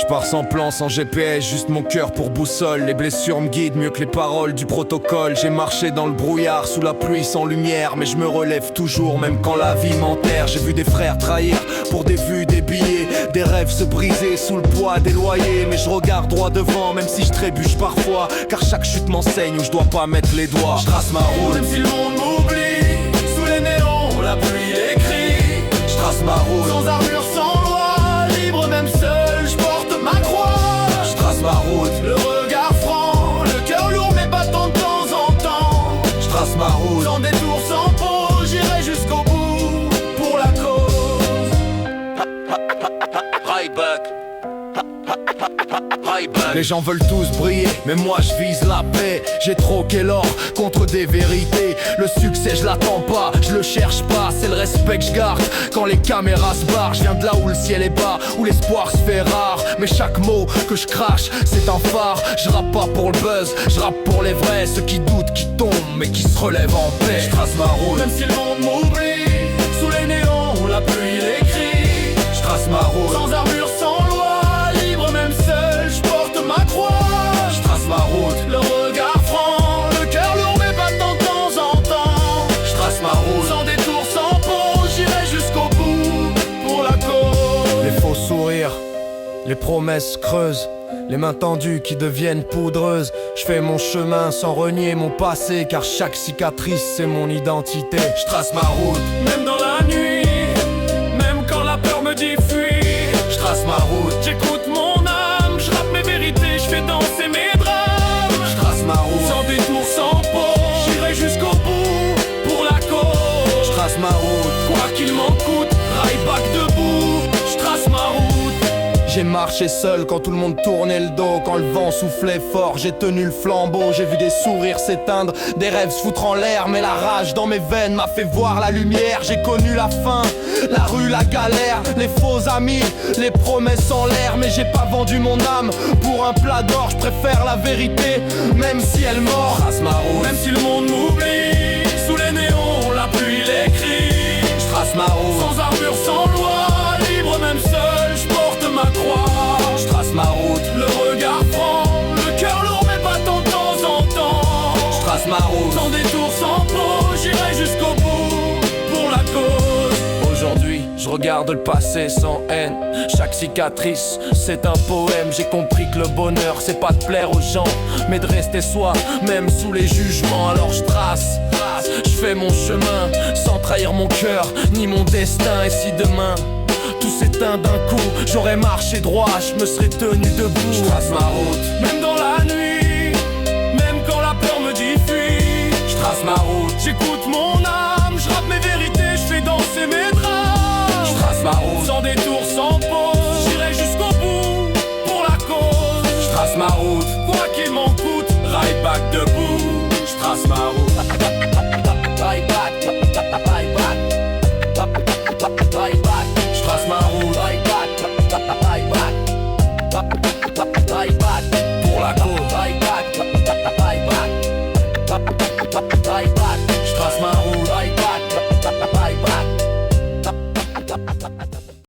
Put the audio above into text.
pars sans plan, sans GPS, juste mon cœur pour boussole. Les blessures me guident mieux que les paroles du protocole. J'ai marché dans le brouillard, sous la pluie sans lumière, mais je me relève toujours, même quand la vie m'enterre. J'ai vu des frères trahir pour des vues, des billets, des rêves se briser sous le poids des loyers. Mais je regarde droit devant, même si je trébuche parfois, car chaque chute m'enseigne où je dois pas mettre les doigts. Je trace ma route, même si le monde m'oublie. Sous les néons, la pluie, les cris. Je trace ma route, sans armure, sans loi, libre même seul, je porte ma croix. Je trace ma route, le regard franc, le cœur lourd mais battant de temps en temps. Je trace ma route, sans détour, sans pause, j'irai jusqu'au bout pour la cause. Les gens veulent tous briller, mais moi je vise la paix. J'ai troqué l'or contre des vérités. Le succès je l'attends pas, je le cherche pas. C'est le respect que je garde quand les caméras se barrent. Je viens de là où le ciel est bas, où l'espoir se fait rare. Mais chaque mot que je crache, c'est un phare. Je rappe pas pour le buzz, je rappe pour les vrais. Ceux qui doutent, qui tombent, mais qui se relèvent en paix. Je trace ma route, même si le monde m'oublie. Sous les néons, la pluie, les cris. Je trace ma route, sans armure, sans loi, libre même seul, je porte ma croix. Je trace ma route, le regard franc, le cœur lourd mais battant de temps en temps. Je trace ma route, sans détour, sans pause, j'irai jusqu'au bout pour la cause. Les faux sourires, les promesses creuses, les mains tendues qui deviennent poudreuses. Je fais mon chemin sans renier mon passé, car chaque cicatrice c'est mon identité. Je trace ma route, même dans la nuit, même quand la peur me dit fuis. Je trace ma route, j'écoute mon âme, je rappe mes vérités, je fais danser mes drames. Je trace ma route, sans détour, sans pause, j'irai jusqu'au bout pour la cause. Je trace ma route, quoi qu'il m'en coûte, raille back debout. Je trace ma route. J'ai marché seul quand tout le monde tournait le dos. Quand le vent soufflait fort, j'ai tenu le flambeau. J'ai vu des sourires s'éteindre, des rêves se foutre en l'air. Mais la rage dans mes veines m'a fait voir la lumière. J'ai connu la faim, la rue, la galère, les faux amis, les promesses en l'air. Mais j'ai pas vendu mon âme pour un plat d'or. Je préfère la vérité, même si elle mord. Trace ma route, même si le monde m'oublie. Sous les néons, la pluie, les cris. Je trace ma route, sans armure, sans loi, libre même seul, je porte ma croix. Je trace ma route, le regard franc, le cœur lourd mais battant de temps en temps. Je trace ma route, sans détour, sans pause, j'irai jusqu'au bout pour la cause. Aujourd'hui, je regarde le passé sans haine. Chaque cicatrice, c'est un poème. J'ai compris que le bonheur, c'est pas de plaire aux gens, mais de rester soi, même sous les jugements. Alors je trace, je fais mon chemin, sans trahir mon cœur, ni mon destin. Et si demain tout s'éteint d'un coup, j'aurais marché droit, je me serais tenu debout. Je trace ma route, même dans la nuit, même quand la peur me dit fuis. Je trace ma route, j'écoute mon âme, je rappe mes vérités, je fais danser mes drames. Je trace ma route, sans détour, sans pause, j'irai jusqu'au bout pour la cause. Je trace ma route, quoi qu'il m'en coûte, raille back debout.